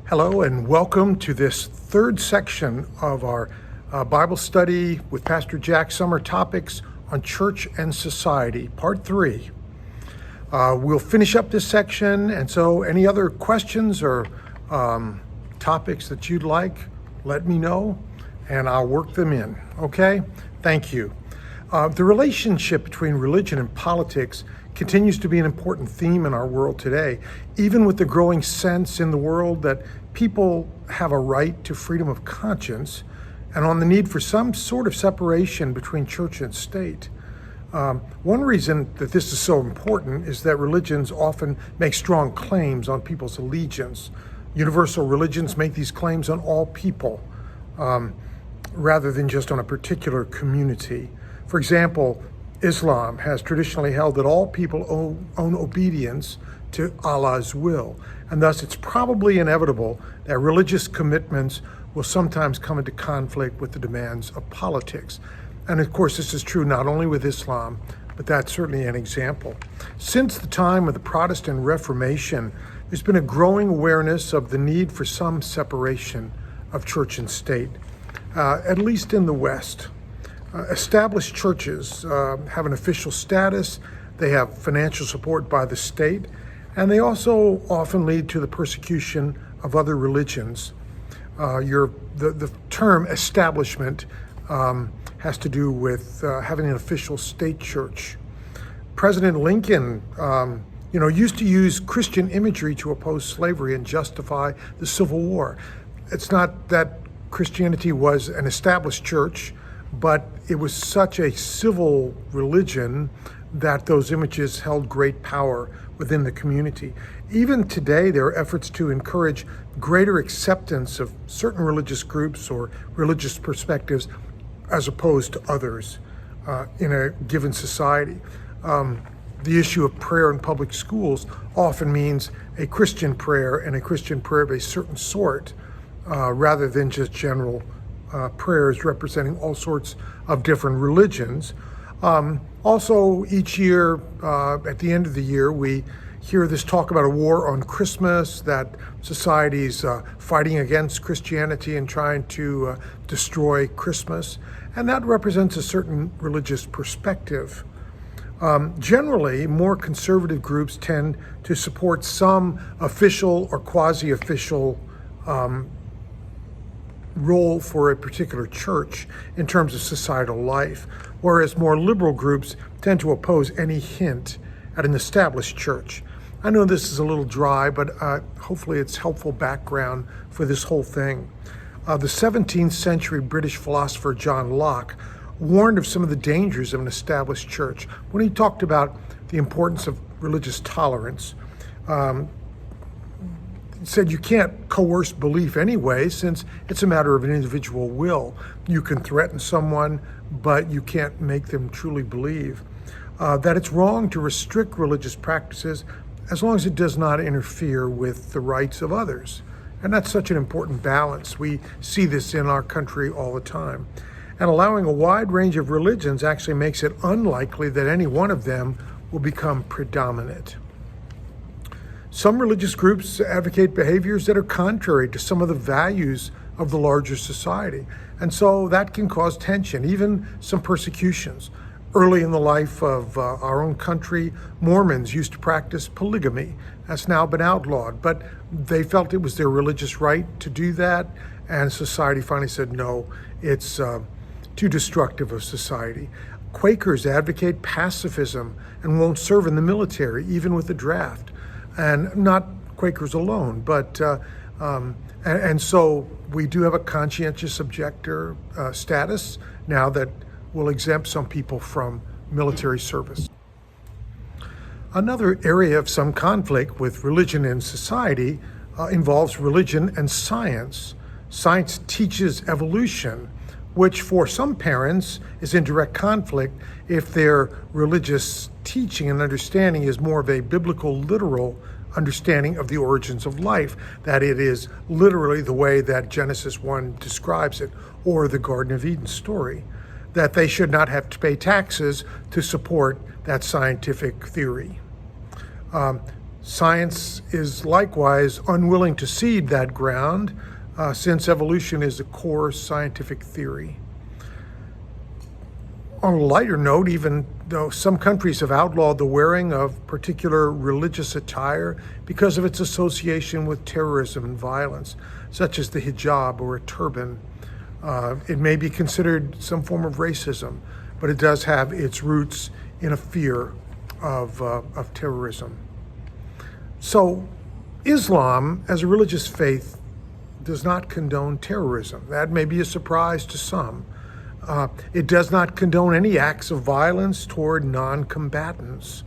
Hello and welcome to this third section of our Bible study with Pastor Jack Summer, topics on church and society, part 3. We'll finish up this section, and so any other questions or topics that you'd like, let me know and I'll work them in, okay? Thank you. The relationship between religion and politics continues to be an important theme in our world today, even with the growing sense in the world that people have a right to freedom of conscience and on the need for some sort of separation between church and state. One reason that this is so important is that religions often make strong claims on people's allegiance. Universal religions make these claims on all people, rather than just on a particular community. For example, Islam has traditionally held that all people own obedience to Allah's will, and thus it's probably inevitable that religious commitments will sometimes come into conflict with the demands of politics. And of course, this is true not only with Islam, but that's certainly an example. Since the time of the Protestant Reformation, there's been a growing awareness of the need for some separation of church and state, at least in the West. Established churches have an official status, they have financial support by the state, and they also often lead to the persecution of other religions. The term establishment has to do with having an official state church. President Lincoln used to use Christian imagery to oppose slavery and justify the Civil War. It's not that Christianity was an established church, but it was such a civil religion that those images held great power within the community. Even today, there are efforts to encourage greater acceptance of certain religious groups or religious perspectives as opposed to others in a given society. The issue of prayer in public schools often means a Christian prayer and a Christian prayer of a certain sort, rather than just general prayers representing all sorts of different religions. Also, each year, at the end of the year, we hear this talk about a war on Christmas, that society's fighting against Christianity and trying to destroy Christmas, and that represents a certain religious perspective. Generally, more conservative groups tend to support some official or quasi-official role for a particular church in terms of societal life, whereas more liberal groups tend to oppose any hint at an established church. I know this is a little dry, but hopefully it's helpful background for this whole thing. The 17th century British philosopher John Locke warned of some of the dangers of an established church when he talked about the importance of religious tolerance. Said you can't coerce belief anyway, since it's a matter of an individual will. You can threaten someone, but you can't make them truly believe. That it's wrong to restrict religious practices as long as it does not interfere with the rights of others. And that's such an important balance. We see this in our country all the time. And allowing a wide range of religions actually makes it unlikely that any one of them will become predominant. Some religious groups advocate behaviors that are contrary to some of the values of the larger society. And so that can cause tension, even some persecutions. Early in the life of our own country, Mormons used to practice polygamy. That's now been outlawed, but they felt it was their religious right to do that, and society finally said, no, it's too destructive of society. Quakers advocate pacifism and won't serve in the military, even with the draft. And not Quakers alone, but and so we do have a conscientious objector status now that will exempt some people from military service. Another area of some conflict with religion and society involves religion and science. Science teaches evolution, which for some parents is in direct conflict if their religious teaching and understanding is more of a biblical, literal understanding of the origins of life, that it is literally the way that Genesis 1 describes it, or the Garden of Eden story, that they should not have to pay taxes to support that scientific theory. Science is likewise unwilling to cede that ground, since evolution is a core scientific theory. On a lighter note, even though some countries have outlawed the wearing of particular religious attire because of its association with terrorism and violence, such as the hijab or a turban, it may be considered some form of racism, but it does have its roots in a fear of terrorism. So Islam, as a religious faith, does not condone terrorism. That may be a surprise to some. It does not condone any acts of violence toward non-combatants,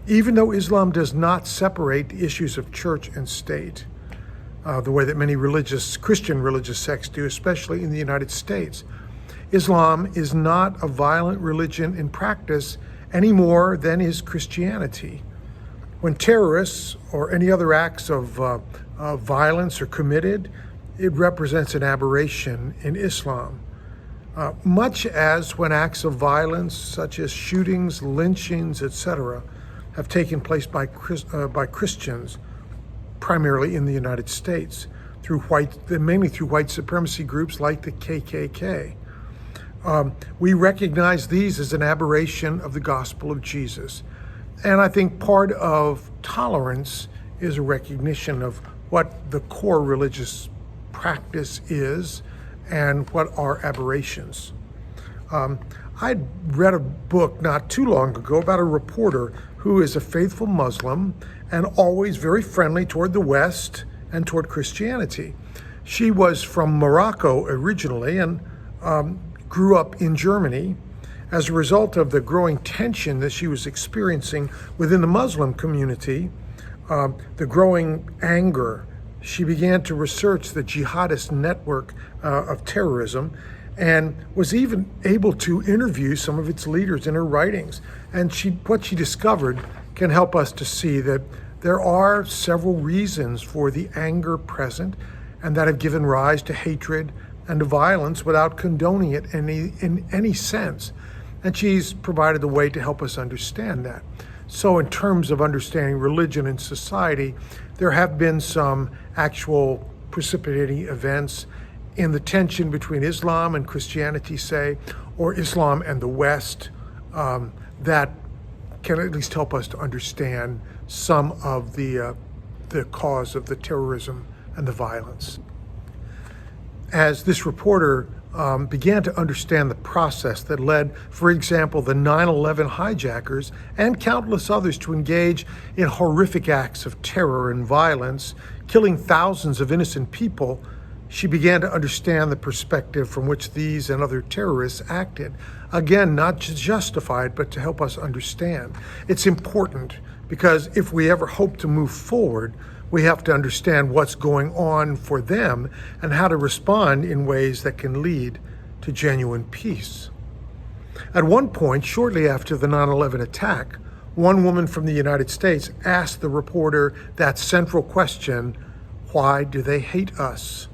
even though Islam does not separate the issues of church and state, the way that many Christian religious sects do, especially in the United States. Islam is not a violent religion in practice any more than is Christianity. When terrorists or any other acts of violence are committed, it represents an aberration in Islam. Much as when acts of violence, such as shootings, lynchings, etc., have taken place by Christians, primarily in the United States, mainly through white supremacy groups like the KKK. We recognize these as an aberration of the gospel of Jesus. And I think part of tolerance is a recognition of what the core religious practice is and what are aberrations. I'd read a book not too long ago about a reporter who is a faithful Muslim and always very friendly toward the West and toward Christianity. She was from Morocco originally and grew up in Germany. As a result of the growing tension that she was experiencing within the Muslim community, the growing anger, she began to research the jihadist network of terrorism and was even able to interview some of its leaders in her writings. And what she discovered can help us to see that there are several reasons for the anger present and that have given rise to hatred and to violence without condoning it in any sense. And she's provided a way to help us understand that. So in terms of understanding religion and society, there have been some actual precipitating events in the tension between Islam and Christianity, say, or Islam and the West, that can at least help us to understand some of the cause of the terrorism and the violence. As this reporter began to understand the process that led, for example, the 9/11 hijackers and countless others to engage in horrific acts of terror and violence, killing thousands of innocent people, she began to understand the perspective from which these and other terrorists acted. Again, not to justify it, but to help us understand. It's important because if we ever hope to move forward, we have to understand what's going on for them and how to respond in ways that can lead to genuine peace. At one point, shortly after the 9/11 attack, one woman from the United States asked the reporter that central question, why do they hate us?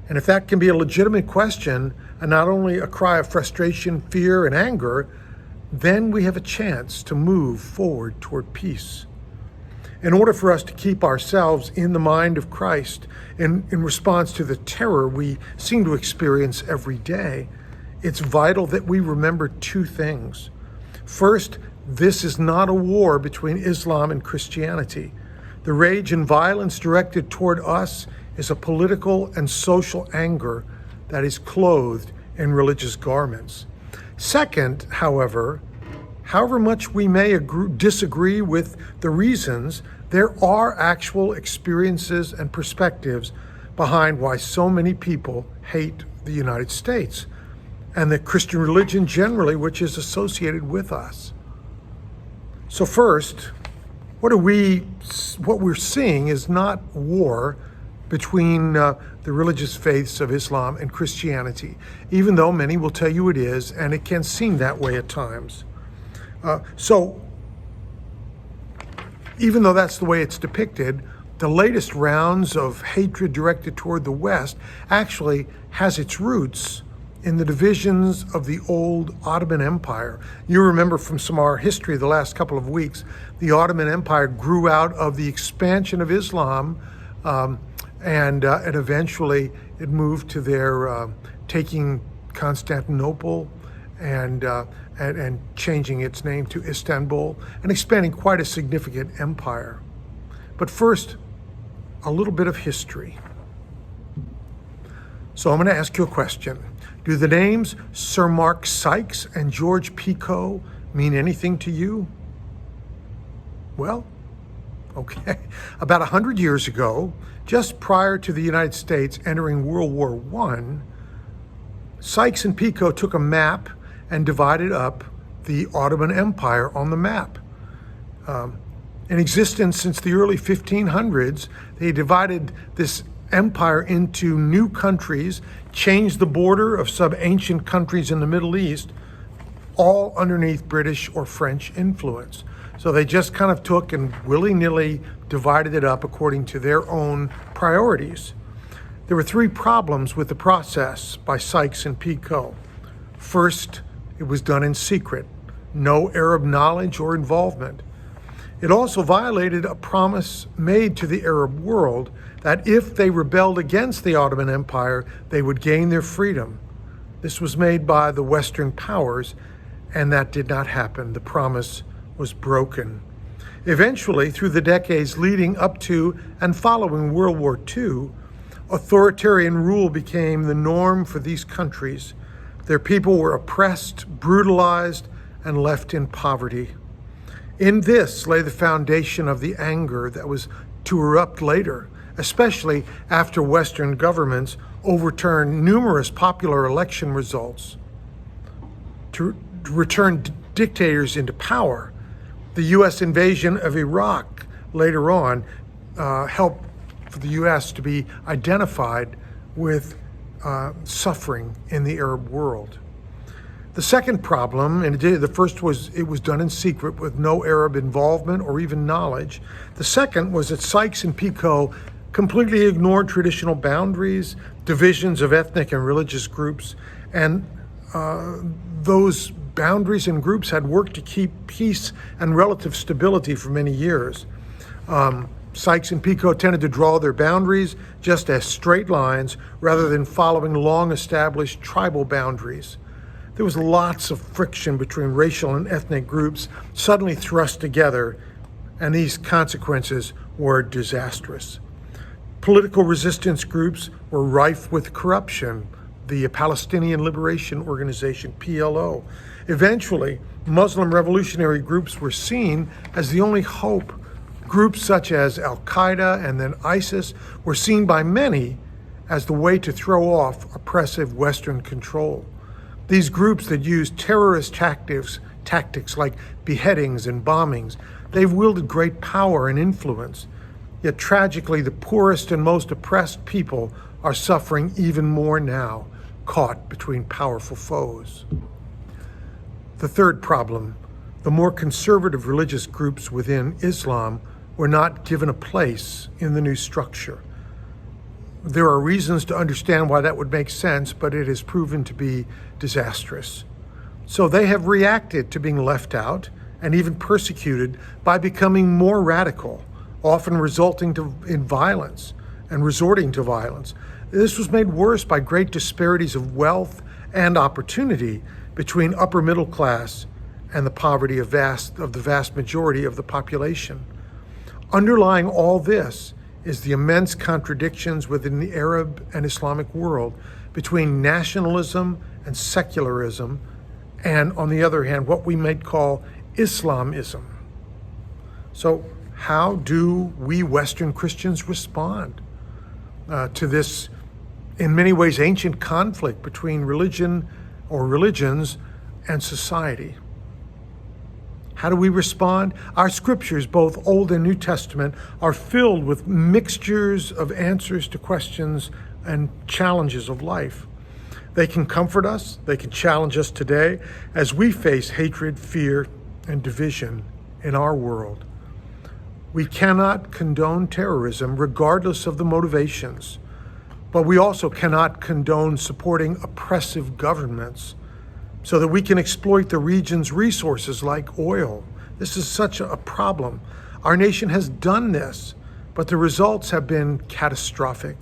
And if that can be a legitimate question and not only a cry of frustration, fear, and anger, then we have a chance to move forward toward peace. In order for us to keep ourselves in the mind of Christ in response to the terror we seem to experience every day, it's vital that we remember two things. First, this is not a war between Islam and Christianity. The rage and violence directed toward us is a political and social anger that is clothed in religious garments. Second, however much we may disagree with the reasons, there are actual experiences and perspectives behind why so many people hate the United States and the Christian religion generally, which is associated with us. So first, what we're seeing is not war between the religious faiths of Islam and Christianity, even though many will tell you it is, and it can seem that way at times. So even though that's the way it's depicted, the latest rounds of hatred directed toward the West actually has its roots in the divisions of the old Ottoman Empire. You remember from some of our history the last couple of weeks, the Ottoman Empire grew out of the expansion of Islam, and eventually it moved to their taking Constantinople and changing its name to Istanbul and expanding quite a significant empire. But first, a little bit of history. So I'm going to ask you a question. Do the names Sir Mark Sykes and George Picot mean anything to you? Well, okay. About 100 years ago, just prior to the United States entering World War I, Sykes and Picot took a map and divided up the Ottoman Empire on the map. In existence since the early 1500s, they divided this empire into new countries, changed the border of some ancient countries in the Middle East, all underneath British or French influence. So they just kind of took and willy-nilly divided it up according to their own priorities. There were three problems with the process by Sykes and Picot. First, it was done in secret, no Arab knowledge or involvement. It also violated a promise made to the Arab world that if they rebelled against the Ottoman Empire, they would gain their freedom. This was made by the Western powers, and that did not happen. The promise was broken. Eventually, through the decades leading up to and following World War II, authoritarian rule became the norm for these countries. Their people were oppressed, brutalized, and left in poverty. In this lay the foundation of the anger that was to erupt later, especially after Western governments overturned numerous popular election results to return dictators into power. The U.S. invasion of Iraq later on helped for the U.S. to be identified with suffering in the Arab world. The second problem, and the first was it was done in secret with no Arab involvement or even knowledge. The second was that Sykes and Picot completely ignored traditional boundaries, divisions of ethnic and religious groups, and those boundaries and groups had worked to keep peace and relative stability for many years. Sykes and Picot tended to draw their boundaries just as straight lines rather than following long-established tribal boundaries. There was lots of friction between racial and ethnic groups suddenly thrust together, and these consequences were disastrous. Political resistance groups were rife with corruption. The Palestinian Liberation Organization, PLO. Eventually, Muslim revolutionary groups were seen as the only hope. Groups such as Al-Qaeda and then ISIS were seen by many as the way to throw off oppressive Western control. These groups that use terrorist tactics like beheadings and bombings, they've wielded great power and influence. Yet tragically, the poorest and most oppressed people are suffering even more now, caught between powerful foes. The third problem, the more conservative religious groups within Islam were not given a place in the new structure. There are reasons to understand why that would make sense, but it has proven to be disastrous. So they have reacted to being left out and even persecuted by becoming more radical, often resulting in violence and resorting to violence. This was made worse by great disparities of wealth and opportunity between upper middle class and the poverty of the vast majority of the population. Underlying all this is the immense contradictions within the Arab and Islamic world between nationalism and secularism, and on the other hand, what we might call Islamism. So how do we Western Christians respond to this, in many ways, ancient conflict between religion or religions and society? How do we respond? Our scriptures, both Old and New Testament, are filled with mixtures of answers to questions and challenges of life. They can comfort us, they can challenge us today as we face hatred, fear, and division in our world. We cannot condone terrorism regardless of the motivations. But we also cannot condone supporting oppressive governments so that we can exploit the region's resources like oil. This is such a problem. Our nation has done this, but the results have been catastrophic.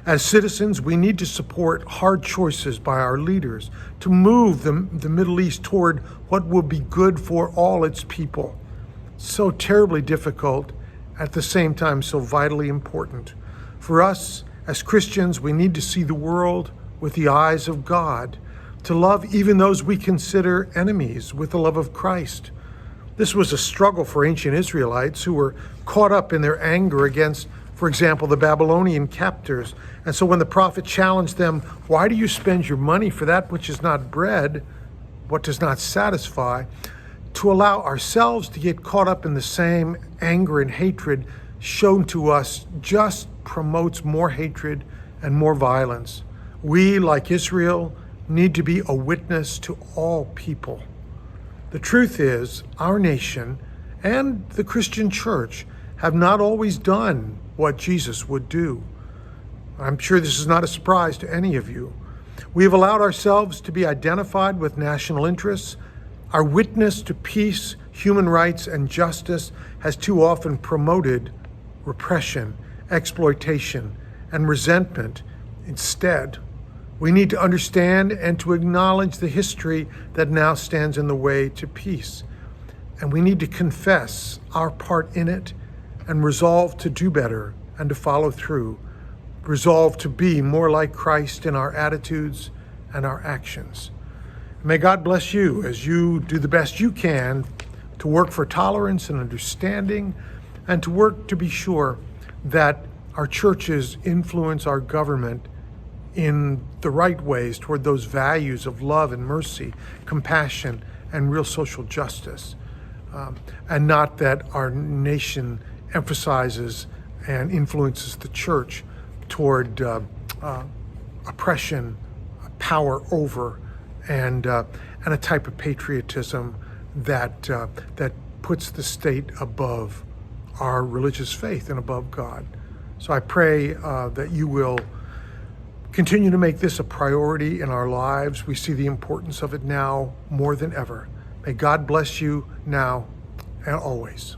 As citizens, we need to support hard choices by our leaders to move the Middle East toward what will be good for all its people. So terribly difficult, at the same time so vitally important. For us, as Christians, we need to see the world with the eyes of God, to love even those we consider enemies with the love of Christ. This was a struggle for ancient Israelites who were caught up in their anger against, for example, the Babylonian captors. And so when the prophet challenged them, why do you spend your money for that which is not bread, what does not satisfy? To allow ourselves to get caught up in the same anger and hatred shown to us just promotes more hatred and more violence. We, like Israel, need to be a witness to all people. The truth is, our nation and the Christian church have not always done what Jesus would do. I'm sure this is not a surprise to any of you. We have allowed ourselves to be identified with national interests. Our witness to peace, human rights, and justice has too often promoted repression, exploitation, and resentment instead. We need to understand and to acknowledge the history that now stands in the way to peace. And we need to confess our part in it and resolve to do better and to follow through. Resolve to be more like Christ in our attitudes and our actions. May God bless you as you do the best you can to work for tolerance and understanding, and to work to be sure that our churches influence our government in the right ways toward those values of love and mercy, compassion, and real social justice, and not that our nation emphasizes and influences the church toward oppression, power over, and a type of patriotism that puts the state above our religious faith and above God. So I pray that you will continue to make this a priority in our lives. We see the importance of it now more than ever. May God bless you now and always.